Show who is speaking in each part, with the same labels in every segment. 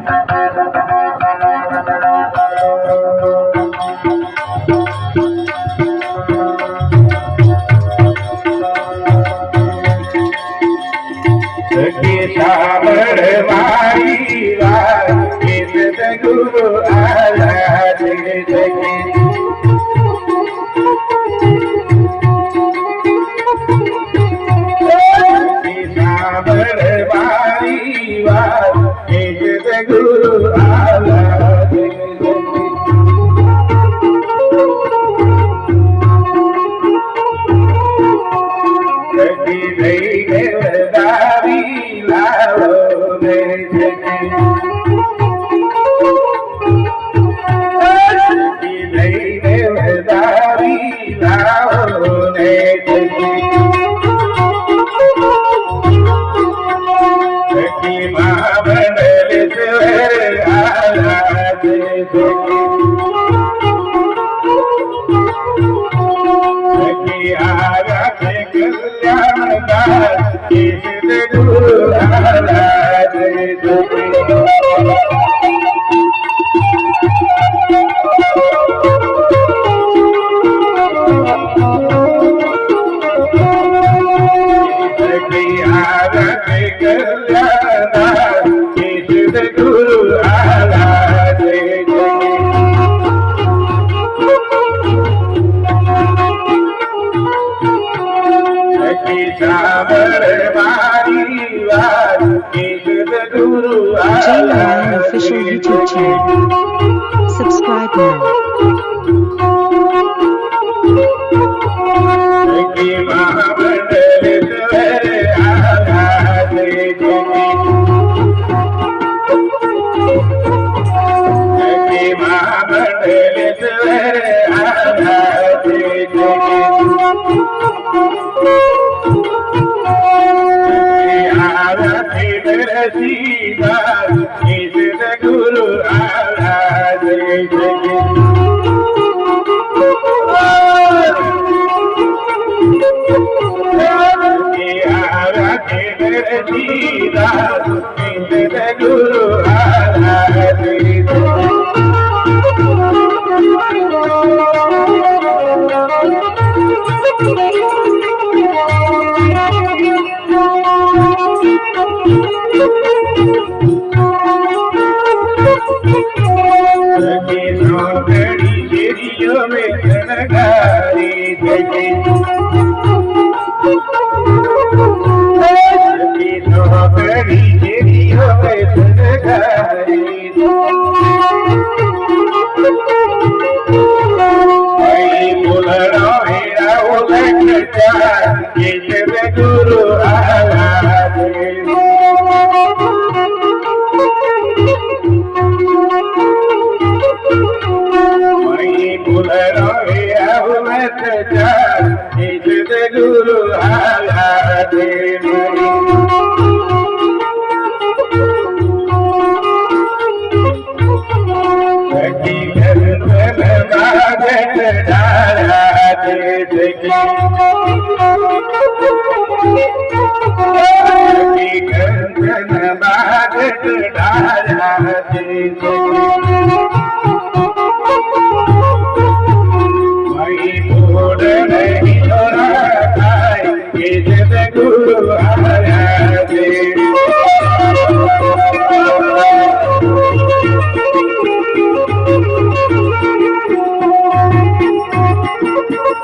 Speaker 1: गुरु आला गुरु आला
Speaker 2: Jay Narayan official YouTube channel. Subscribe now. Guru Jay Narayan official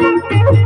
Speaker 2: YouTube channel.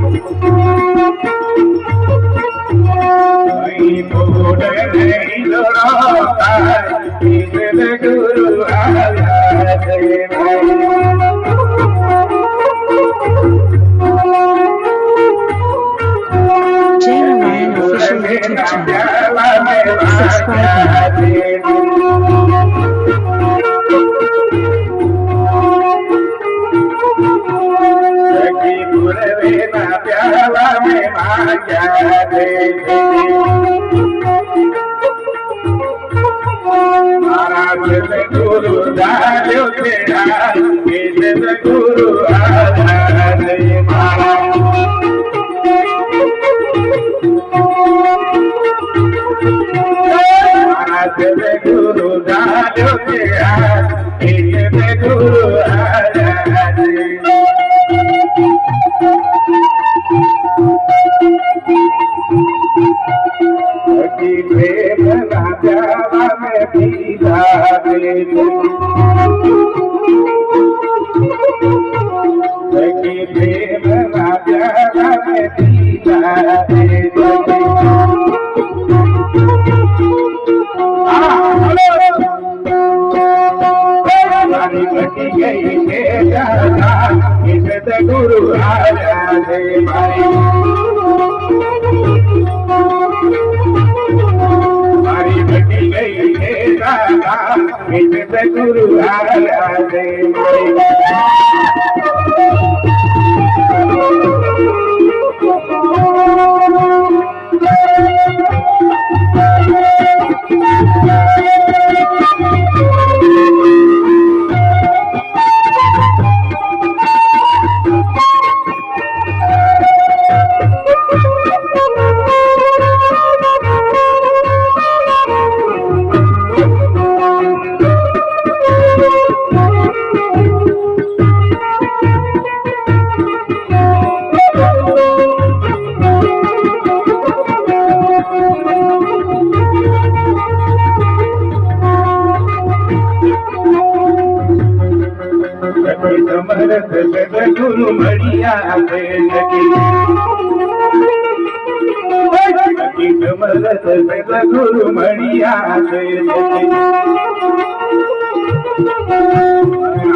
Speaker 2: Subscribe
Speaker 1: Guru જો કે એટલે ગુરુ આયા રે प्रेम ना प्यारा में पीता रे प्रेम ना प्यारा में पीता रे हमारी बटी गई के जाना इस गुरु आया रे भाई गुरु आया रे गुरु मड़िया गुरु मड़िया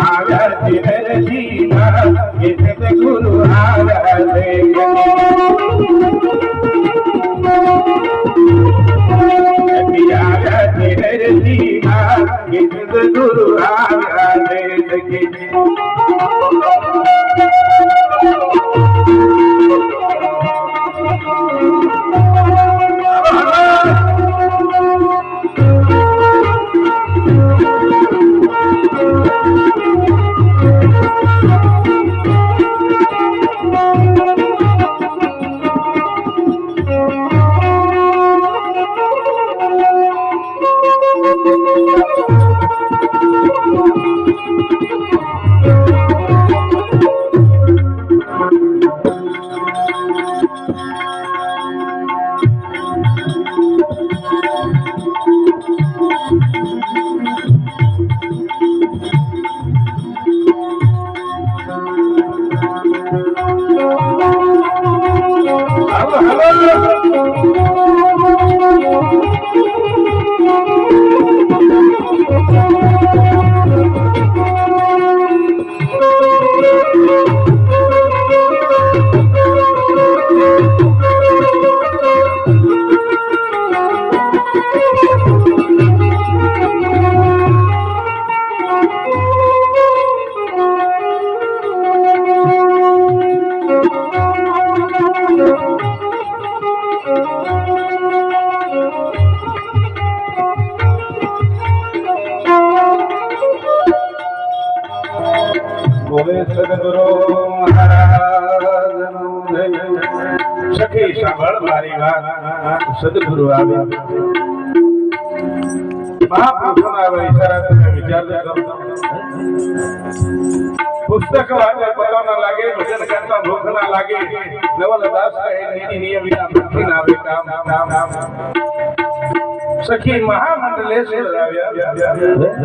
Speaker 1: आया गुरु आया गुरु आया સદગુરુ મહારાજ સખી સાંભળ મારી વાત સદગુરુ આવે મહાપુરુષોના આવે ઈશારા તમે વિચાર કરો પુસ્તક વાંચે પતો ના લાગે ભજન કરતા ભૂખ ના લાગે નવલદાસ કહે નીતિ નિયમ વિના મુક્તિ ના આવે કામ સખી મહામંડલેશ્વર આવ્યા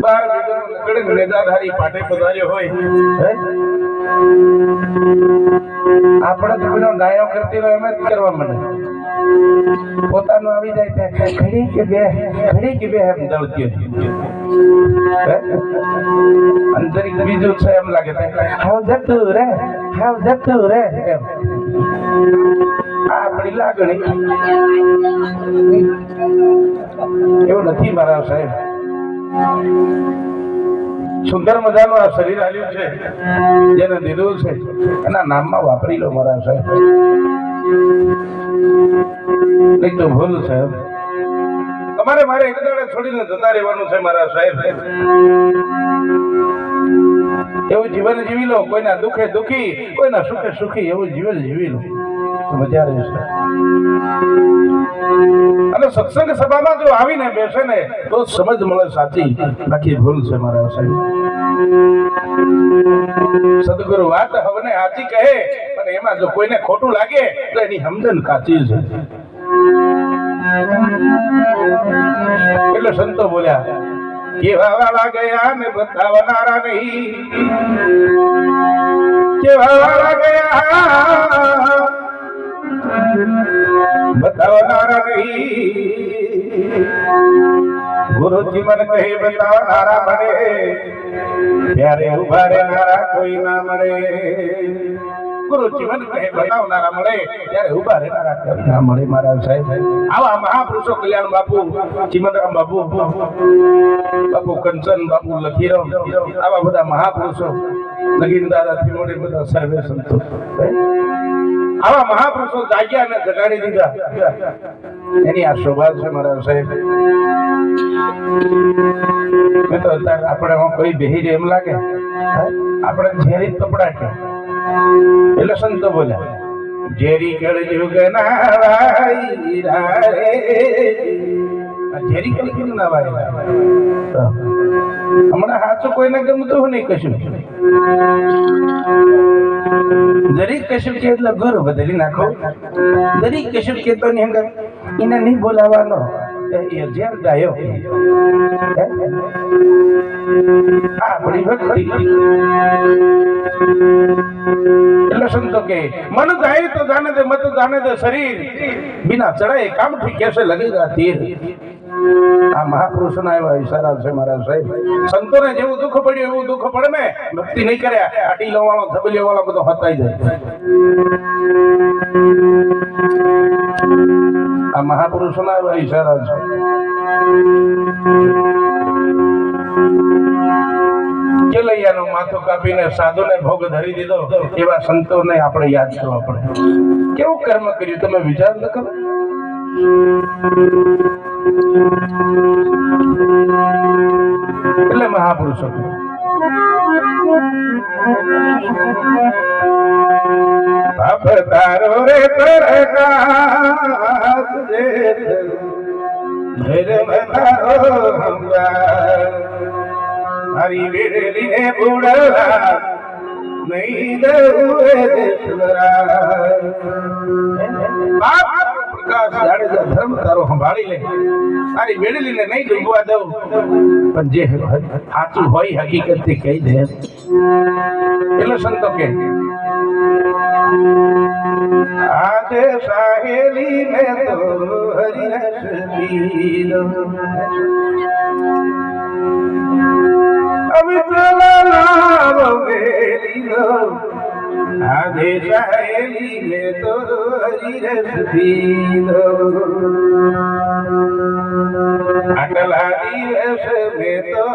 Speaker 1: બાર કડક નેદાધારી પાટે પધાર્યો હોય આપણે તો પેલો ડાયો કરતી હોય એમ જ કરવા મને પોતાનું આવી જાય ત્યાં ઘડી કે બે એમ દળતી અંતરિક બીજું છે એમ લાગે હાવ જતું રે એમ આપણી લાગણી એવું નથી મારા સાહેબ સુંદર મજાનું આ શરીર આવ્યું છે જેને દીધું છે એના નામમાં વાપરી લો મારા સાહેબ નહીં તો ભૂલ છે તમારે મારે એક દાડે છોડીને જતા રહેવાનું છે મારા સાહેબ એવું જીવન જીવી લો કોઈના દુખે દુખી કોઈના સુખે સુખી એવું જીવન જીવી લો તો મજા રહેશે અને સત્સંગ સભામાં જો આવીને બેસે ને તો સમજ મળે સાચી, બાકી ભૂલ છે મારા સાહેબ. સદગુરુ વાત હવને સાચી કહે, પણ એમાં જો કોઈને ખોટું લાગે તો એની સમજણ કાચી છે. એટલે સંતો બોલ્યા, કેવા વાળા ગયા ને બતાવનારા નહીં, કેવા વાળા ગયા બતાવનારા નહીં. ગુરુજી મને કહે બતાવનારા મળે, ત્યારે ઉભા રહેનારા કોઈ ના મળે. ગુરુજી મને કહે બતાવનારા મળે, ત્યારે ઉભા રહેનારા કોઈ ના મળે. મારા સાહેબ આવા મહાપુરુષો, કલ્યાણ બાપુ, ચિમનરામ બાપુ, બાપુ કંચન, બાપુ લખીરામ, આવા બધા મહાપુરુષો, નગીન દાદાથી મોડે બધા સર્વે સંતો, આવા મહાપુરુષો જાગ્યા અને જગાડી દીધા. એની આ શોભા છે મારા સાહેબ. મેં તો અત્યારે આપણે કોઈ બેહી એમ લાગે આપણે ઝેરી કપડા. એટલે સંતો બોલ્યા, ઝેરી કળજુગ ના વાયરા રે. ઝેરી કળજુગ ના વાયરા. હમણાં સાચું કોઈને ગમતું નહીં કશું. દરેક કશું કે એટલે ઘર બદલી નાખો. દરેક કશું કેતો નહીં એને નહીં બોલાવાનો. ઝેર ગાયો આપણી ભક્તિ. એટલે સંતો કે મન જાય તો જાને દે, મત જાને દે શરીર, બિના ચડાએ કામથી કેસે લગેગા તીર. આ મહાપુરુષોના એવા ઈશારા છે મારા સાહેબ. સંતોને જેવું દુઃખ પડ્યું એવું દુઃખ પડે ને, ભક્તિ નહીં કર્યા આટીલો વાળો, ધબલીઓ વાળો બધો હતાઈ જાય. આ મહાપુરુષોના એવા ઈશારા છે. કેલૈયાનો માથું કાપીને સાધુને ભોગ ધરી દીધો, એવા સંતોને આપણે યાદ કરવા પડે. કેવું કર્મ કર્યું તમે વિચાર ન કરો. એટલે મહાપુરુષો બાપ તારો રે તરકાસ દે, મારી વેડલીને બુડવા નહીં દઉં ધર્મ તારો સંભાળી લે. તારી વેડલીને નહીં ડૂબવા દઉં, પણ જે સાચું હોય હકીકત થી કહી દે. એટલે સંતો કે આજે સાહેલી ને તો હરિરસ પીલો, અવિચલા નામ વેલીલો. આજે સાહેલી ને તો હરિરસ પીલો, આટલા દિવસ મેં તો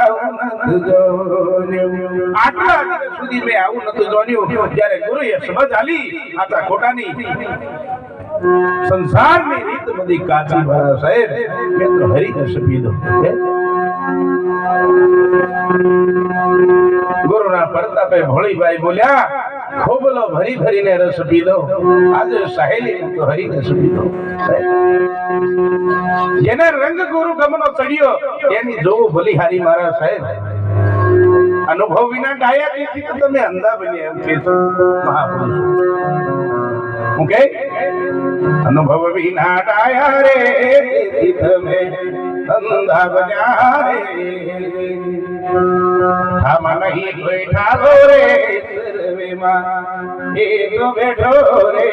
Speaker 1: આવું નતું જોયું. આટલા દિવસ સુધી મેં આવું નતું જોયું. જ્યારે ગુરુએ સમજ આલી આતા ખોટાની, સંસારની રીત બધી કાચી મારા સાહેબ, મેં તો હરિરસ પીધો. ગુરુના પ્રતાપે ભોળીભાઈ બોલ્યા, ખોબલો ભરી ભરીને રસ પીધો. આજે સહેલી તો હરિરસ પીધો. જેને રંગ ગુરુ ગમનો ચડ્યો એની જોવું ભલી હારી મારા સાહેબ. અનુભવ વિના ગાયા તેથી તો તમે અંધા બન્યા એમ કે મહાપુરુષ. હું કે અનુભવ વિના ગાયા રે તેથી તમે અંધા બન્યા રે. આમાં નહીં કોઈ ઠાલો રે, સર્વેમાં એક બેઠો રે.